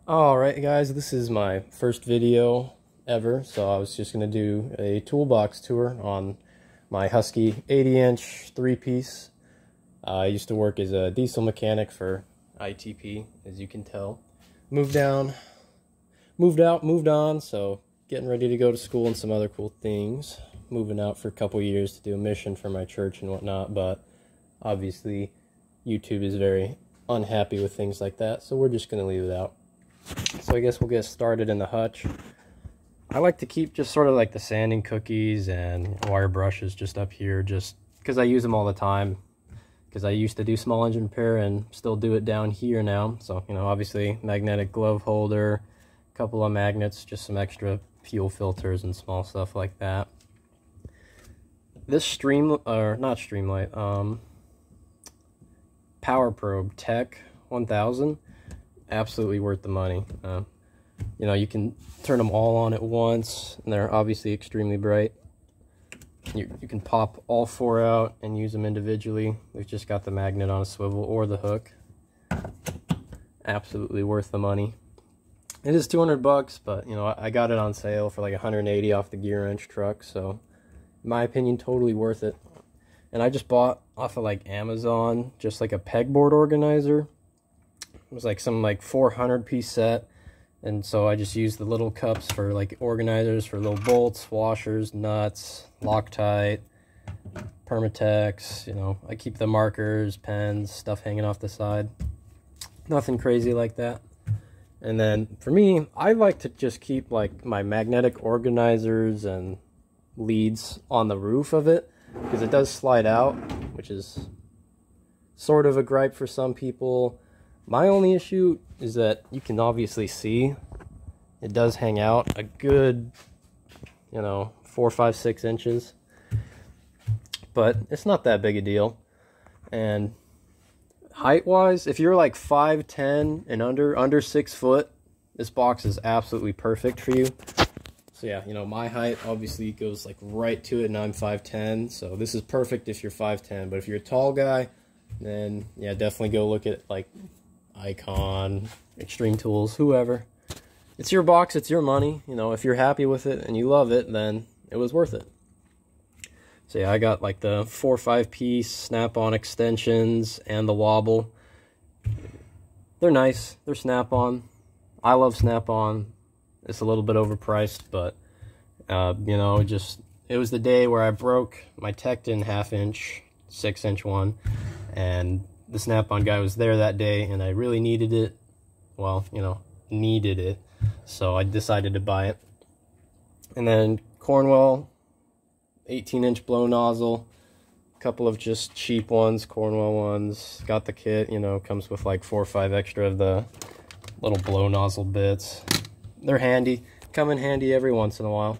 Alright guys, this is my first video ever, so I was just going to do a toolbox tour on my Husky 80-inch 3-piece. I used to work as a diesel mechanic for ITP, as you can tell. Moved out, moved on, so getting ready to go to school and some other cool things. Moving out for a couple years to do a mission for my church and whatnot, but obviously YouTube is very unhappy with things like that, so we're just going to leave it out. So I guess we'll get started in the hutch. I like to keep just sort of like the sanding cookies and wire brushes just up here, just because I use them all the time. Because I used to do small engine repair and still do it down here now. So, you know, obviously magnetic glove holder, a couple of magnets, just some extra fuel filters and small stuff like that. This Power Probe Tech 1000. Absolutely worth the money. You know, you can turn them all on at once, and they're obviously extremely bright. You can pop all four out and use them individually. We've just got the magnet on a swivel or the hook. Absolutely worth the money. It is 200 bucks, but you know, I got it on sale for like 180 off the Gearwrench truck, so in my opinion, totally worth it. And I just bought off of like Amazon just like a pegboard organizer. It was like some like 400-piece set, and so I just used the little cups for like organizers for little bolts, washers, nuts, Loctite, Permatex. You know, I keep the markers, pens, stuff hanging off the side. Nothing crazy like that. And then for me, I like to just keep like my magnetic organizers and leads on the roof of it, because it does slide out, which is sort of a gripe for some people. My only issue is that you can obviously see it does hang out a good, you know, 4, 5, 6 inches. But it's not that big a deal. And height-wise, if you're like 5'10" and under 6 foot, this box is absolutely perfect for you. So yeah, you know, my height obviously goes like right to it, and I'm 5'10", so this is perfect if you're 5'10". But if you're a tall guy, then yeah, definitely go look at like Icon, Extreme Tools, whoever. It's your box, it's your money. You know, if you're happy with it and you love it, then it was worth it. So yeah, I got like the 4 or 5 piece snap-on extensions and the wobble. They're nice, they're snap-on. I love snap-on. It's a little bit overpriced, but you know, it was the day where I broke my Tecton 1/2-inch 6-inch one, and the snap-on guy was there that day, and I really needed it. Well, you know, needed it, so I decided to buy it. And then Cornwell 18-inch blow nozzle, a couple of just cheap ones, Cornwell ones. Got the kit, you know, comes with like 4 or 5 extra of the little blow nozzle bits. They're handy, come in handy every once in a while.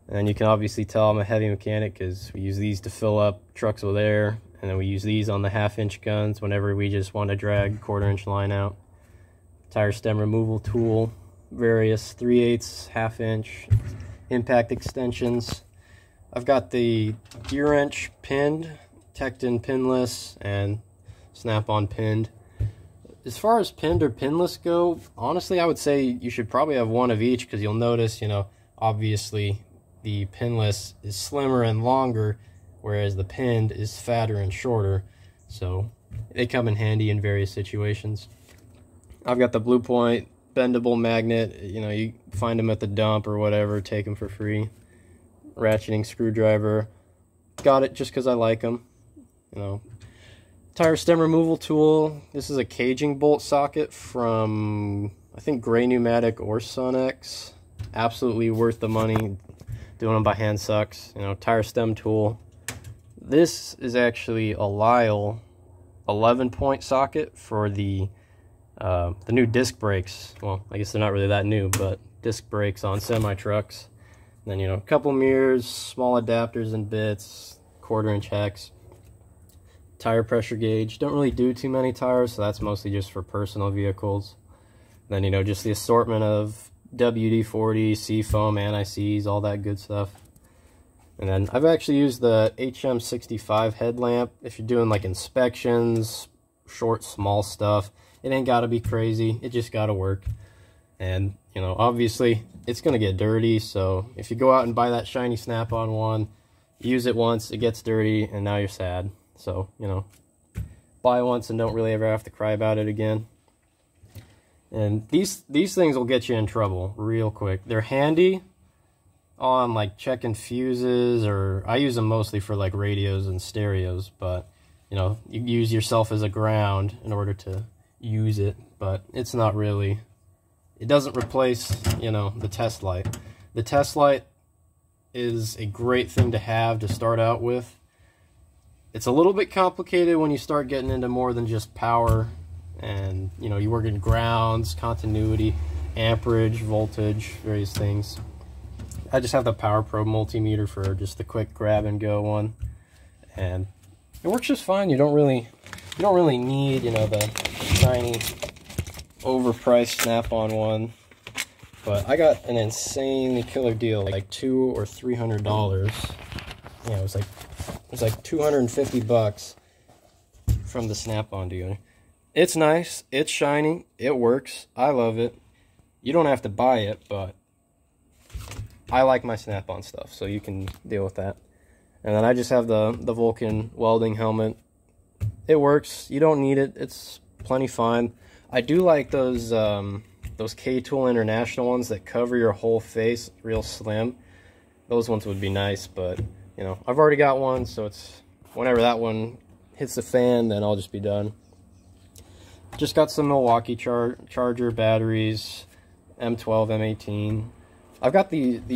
And you can obviously tell I'm a heavy mechanic because we use these to fill up trucks with air, and then we use these on the 1/2-inch guns whenever we just want to drag 1/4-inch line out. Tire stem removal tool, various 3/8, 1/2-inch impact extensions. I've got the Gearwrench pinned, Tecton pinless, and snap-on pinned. As far as pinned or pinless go, honestly, I would say you should probably have one of each, because you'll notice, you know, obviously the pinless is slimmer and longer, whereas the pinned is fatter and shorter. So they come in handy in various situations. I've got the Blue Point bendable magnet. You know, you find them at the dump or whatever, take them for free. Ratcheting screwdriver. Got it just because I like them. You know, tire stem removal tool. This is a caging bolt socket from, I think, Gray Pneumatic or Sunex. Absolutely worth the money. Doing them by hand sucks. You know, tire stem tool. This is actually a Lyle 11-point socket for the new disc brakes. Well, I guess they're not really that new, but disc brakes on semi-trucks. And then, you know, a couple mirrors, small adapters and bits, 1/4-inch hex. Tire pressure gauge. Don't really do too many tires, so that's mostly just for personal vehicles. Then, you know, just the assortment of WD-40, Seafoam, anti-seize, all that good stuff. And then I've actually used the HM65 headlamp if you're doing like inspections, short, small stuff. It ain't gotta be crazy, it just gotta work. And, you know, obviously it's going to get dirty, so if you go out and buy that shiny snap-on one, use it once, it gets dirty, and now you're sad. So, you know, buy once and don't really ever have to cry about it again. And these things will get you in trouble real quick. They're handy on, like, checking fuses, or I use them mostly for, like, radios and stereos, but, you know, you use yourself as a ground in order to use it, but it's not really... It doesn't replace, you know, the test light. The test light is a great thing to have to start out with. It's a little bit complicated when you start getting into more than just power, and, you know, you work in grounds, continuity, amperage, voltage, various things. I just have the Power Probe multimeter for just the quick grab and go one, and it works just fine. You don't really need, you know, the shiny, overpriced snap-on one, but I got an insanely killer deal, like $200 or $300. Yeah, it was like 250 bucks from the snap-on dealer. It's nice, it's shiny, it works, I love it. You don't have to buy it, but I like my snap-on stuff, so you can deal with that. And then I just have the Vulcan welding helmet. It works, you don't need it, it's plenty fine. I do like those K-Tool International ones that cover your whole face, real slim. Those ones would be nice, but, you know, I've already got one, so it's whenever that one hits the fan, then I'll just be done. Just got some Milwaukee charger batteries, M12, M18. I've got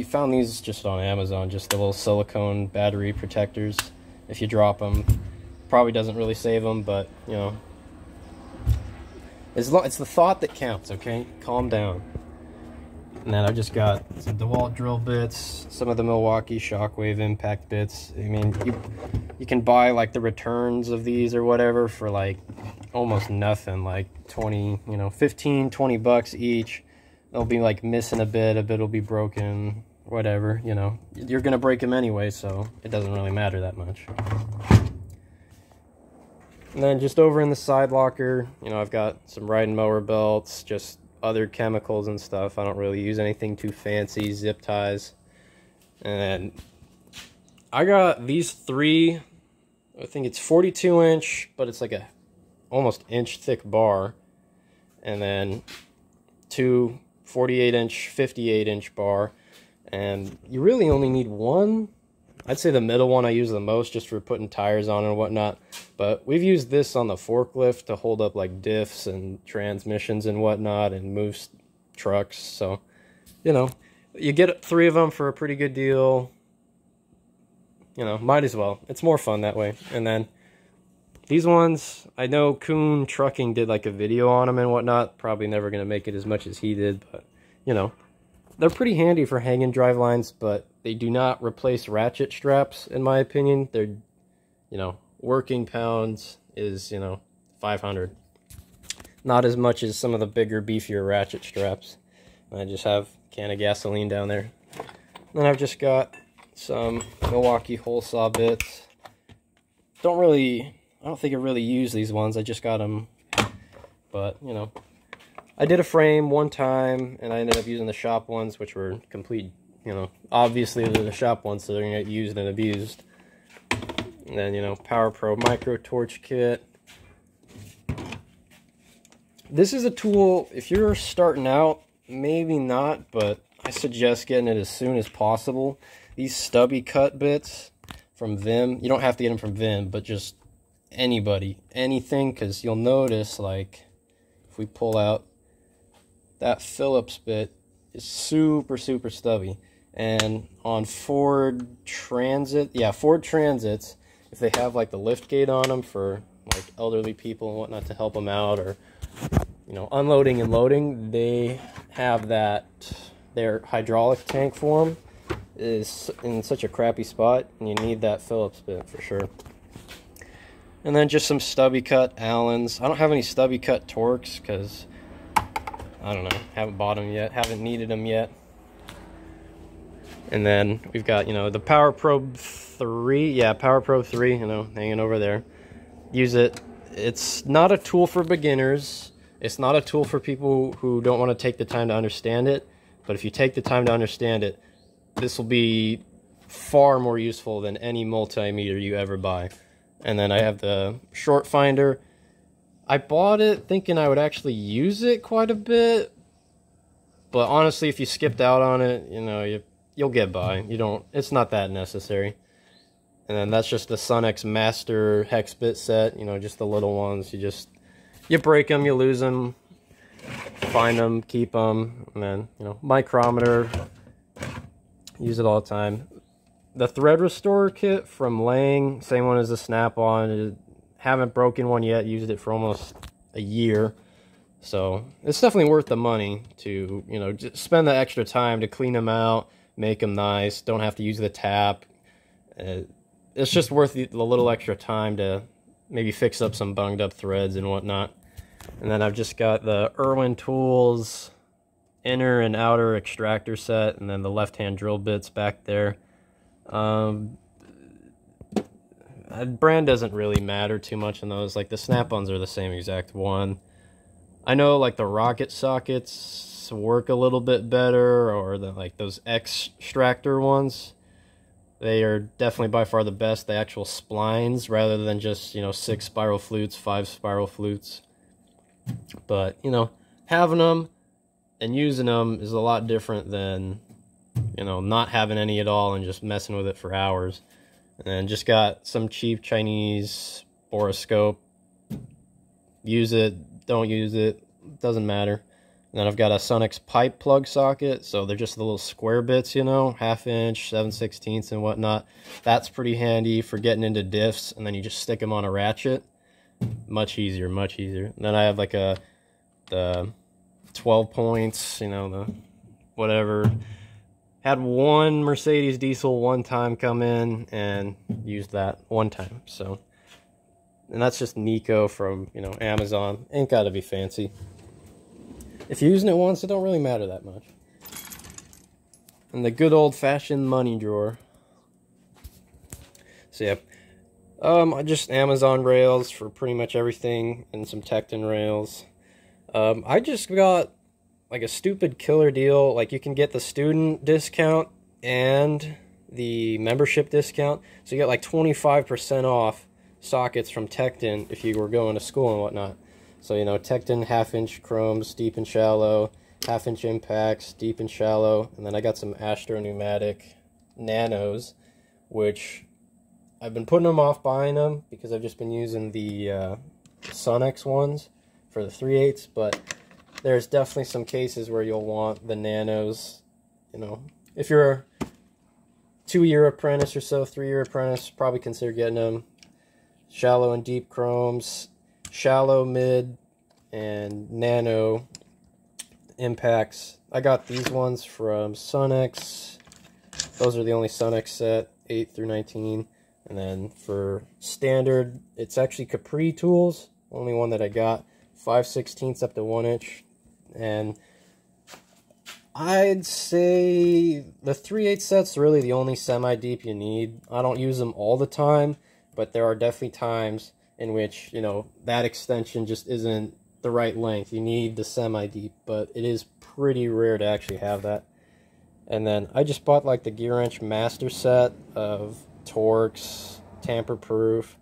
found these just on Amazon, just the little silicone battery protectors. If you drop them, probably doesn't really save them, but, you know, it's the thought that counts, okay? Calm down. And then I just got some DeWalt drill bits, some of the Milwaukee Shockwave impact bits. I mean, you can buy, like, the returns of these or whatever for, like, almost nothing, like 20, you know, 15, 20 bucks each. They'll be, like, missing a bit will be broken, whatever, you know. You're gonna break them anyway, so it doesn't really matter that much. And then just over in the side locker, you know, I've got some riding mower belts, just other chemicals and stuff. I don't really use anything too fancy, zip ties. And I got these three, I think it's 42 inch, but it's like a almost inch thick bar. And then two 48 inch, 58 inch bar. And you really only need one. I'd say the middle one I use the most just for putting tires on and whatnot. But we've used this on the forklift to hold up like diffs and transmissions and whatnot and move trucks. So, you know, you get three of them for a pretty good deal. You know, might as well. It's more fun that way. And then these ones, I know Kuhn Trucking did like a video on them and whatnot. Probably never going to make it as much as he did, but, you know, they're pretty handy for hanging drive lines, but they do not replace ratchet straps, in my opinion. They're, you know, working pounds is, you know, 500. Not as much as some of the bigger, beefier ratchet straps. I just have a can of gasoline down there. Then I've just got some Milwaukee hole saw bits. I don't think I really use these ones. I just got them, but, you know, I did a frame one time, and I ended up using the shop ones, which were complete, you know, obviously they're the shop ones, so they're going to get used and abused. And then, you know, Power Probe micro torch kit. This is a tool, if you're starting out, maybe not, but I suggest getting it as soon as possible. These stubby cut bits from Vim, you don't have to get them from Vim, but just anybody, anything, because you'll notice, like, if we pull out, that Phillips bit is super, super stubby. And on Ford Transits, if they have like the lift gate on them for like elderly people and whatnot to help them out, or, you know, unloading and loading, they have that, their hydraulic tank for them is in such a crappy spot, and you need that Phillips bit for sure. And then just some stubby cut Allens. I don't have any stubby cut Torx because, I don't know, haven't bought them yet, haven't needed them yet. And then we've got, you know, the Power Probe 3. Yeah, Power Probe 3, you know, hanging over there. Use it. It's not a tool for beginners. It's not a tool for people who don't want to take the time to understand it, but if you take the time to understand it, this will be far more useful than any multimeter you ever buy. And then I have the short finder. I bought it thinking I would actually use it quite a bit, but honestly, if you skipped out on it, you know, you'll get by. It's not that necessary. And then that's just the Sunex Master Hex Bit Set, you know, just the little ones. You break them, you lose them, find them, keep them, and then, you know, micrometer, use it all the time. The thread restorer kit from Lang, same one as the Snap-on. Haven't broken one yet, used it for almost a year. So it's definitely worth the money to, you know, just spend the extra time to clean them out, make them nice, don't have to use the tap. It's just worth the little extra time to maybe fix up some bunged up threads and whatnot. And then I've just got the Irwin Tools inner and outer extractor set, and then the left-hand drill bits back there. Brand doesn't really matter too much in those. Like the Snap-ons are the same exact one. I know like the rocket sockets work a little bit better, or like those extractor ones. They are definitely by far the best. The actual splines rather than just, you know, 6 spiral flutes, 5 spiral flutes. But, you know, having them and using them is a lot different than, you know, not having any at all and just messing with it for hours. And then just got some cheap Chinese borescope. Use it, don't use it, doesn't matter. And then I've got a Sunex pipe plug socket, so they're just the little square bits, you know, 1/2 inch, 7/16 and whatnot. That's pretty handy for getting into diffs, and then you just stick them on a ratchet. Much easier, much easier. And then I have like the 12 points, you know, the whatever. Had one Mercedes diesel one time come in and used that one time, so. And that's just Nico from, you know, Amazon. Ain't gotta be fancy. If you're using it once, it don't really matter that much. And the good old-fashioned money drawer. So yeah, just Amazon rails for pretty much everything, and some Tekton rails. I just got like a stupid killer deal. Like you can get the student discount and the membership discount, so you get like 25% off sockets from Tekton if you were going to school and whatnot. So, you know, Tekton 1/2 inch chromes, deep and shallow, 1/2 inch impacts, deep and shallow, and then I got some Astropneumatic Nanos, which I've been putting them off buying them because I've just been using the Sunex ones for the 3/8, but there's definitely some cases where you'll want the Nanos. You know, if you're a 2-year apprentice or so, 3-year apprentice, probably consider getting them. Shallow and deep chromes, shallow, mid, and nano impacts. I got these ones from Sunex. Those are the only Sunex set, 8 through 19. And then for standard, it's actually Capri Tools, only one that I got, 5/16 up to 1 inch. And I'd say the 3/8 set's really the only semi-deep you need. I don't use them all the time, but there are definitely times in which, you know, that extension just isn't the right length. You need the semi-deep, but it is pretty rare to actually have that. And then I just bought like the Gearwrench master set of Torx, Tamper proof,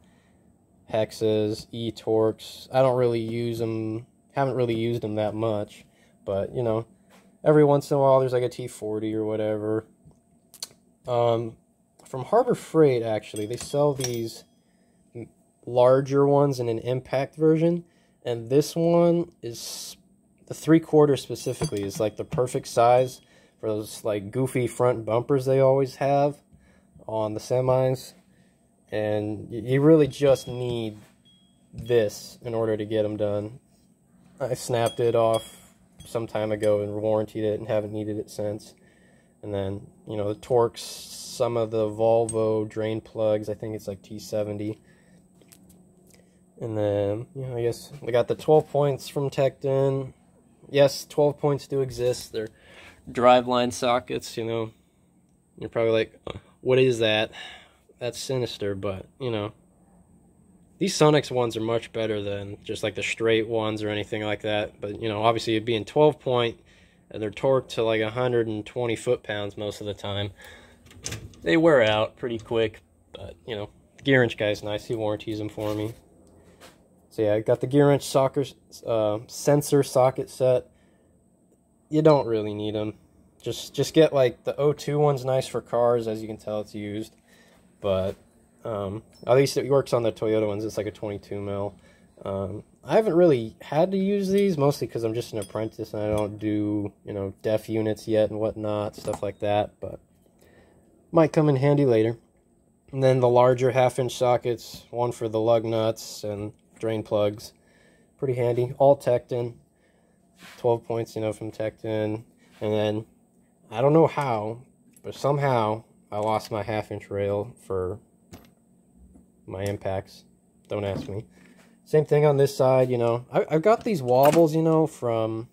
Hexes, E-Torx. I don't really use them, haven't really used them that much, but, you know, every once in a while there's like a T40 or whatever. From Harbor Freight, actually, they sell these larger ones in an impact version, and this one is the 3/4 specifically is like the perfect size for those like goofy front bumpers they always have on the semis, and you really just need this in order to get them done. I snapped it off some time ago and warrantied it and haven't needed it since. And then, you know, the Torx, some of the Volvo drain plugs, I think it's like T70. And then, you know, I guess we got the 12 points from Tekton. Yes, 12 points do exist. They're driveline sockets, you know. You're probably like, what is that? That's sinister, but, you know, These Sonex ones are much better than just like the straight ones or anything like that. But, you know, obviously it'd be in 12 point, and they're torqued to like 120 foot-pounds most of the time. They wear out pretty quick, but, you know, the Gearwrench guy's nice. He warranties them for me. So yeah, I got the Gearwrench sensor socket set. You don't really need them. Just get like the O2 one's nice for cars, as you can tell it's used. But at least it works on the Toyota ones. It's like a 22 mil. I haven't really had to use these, mostly because I'm just an apprentice and I don't do, you know, def units yet and whatnot, stuff like that. But might come in handy later. And then the larger 1/2-inch sockets, one for the lug nuts and drain plugs. Pretty handy. All Tecton. 12 points, you know, from Tecton. And then, I don't know how, but somehow I lost my 1/2-inch rail for my impacts. Don't ask me. Same thing on this side, you know. I've got these wobbles, you know, from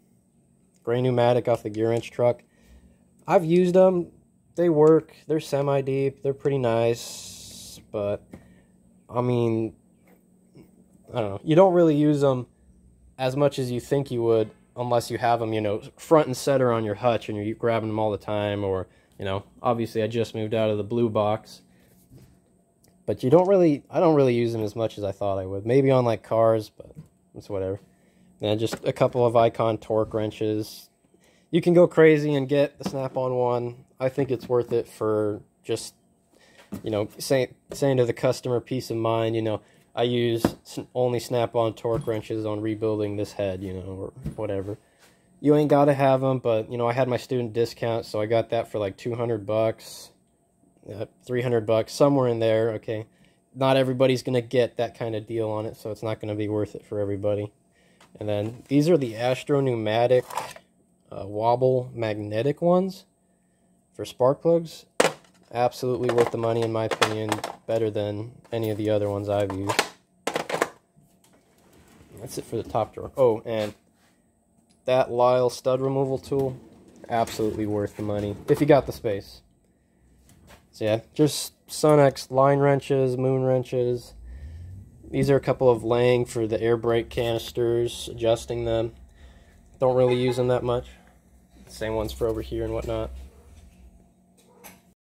Gray Pneumatic off the Gearwrench truck. I've used them. They work. They're semi-deep. They're pretty nice. But, I mean, I don't know. You don't really use them as much as you think you would unless you have them, you know, front and center on your hutch and you're grabbing them all the time. Or, you know, obviously I just moved out of the blue box. But I don't really use them as much as I thought I would. Maybe on like cars, but it's whatever. And just a couple of Icon torque wrenches. You can go crazy and get the Snap-on one. I think it's worth it for just, you know, saying to the customer peace of mind, you know, I use only Snap-on torque wrenches on rebuilding this head, you know, or whatever. You ain't got to have them, but, you know, I had my student discount, so I got that for like $200. $300, somewhere in there. Okay, not everybody's gonna get that kind of deal on it, so it's not gonna be worth it for everybody. And then these are the Astropneumatic wobble magnetic ones for spark plugs. Absolutely worth the money in my opinion. Better than any of the other ones I've used. That's it for the top drawer. Oh, and that Lyle stud removal tool, absolutely worth the money if you got the space. So yeah, just Sonex line wrenches, moon wrenches. These are a couple of laying for the air brake canisters, adjusting them. Don't really use them that much. Same ones for over here and whatnot.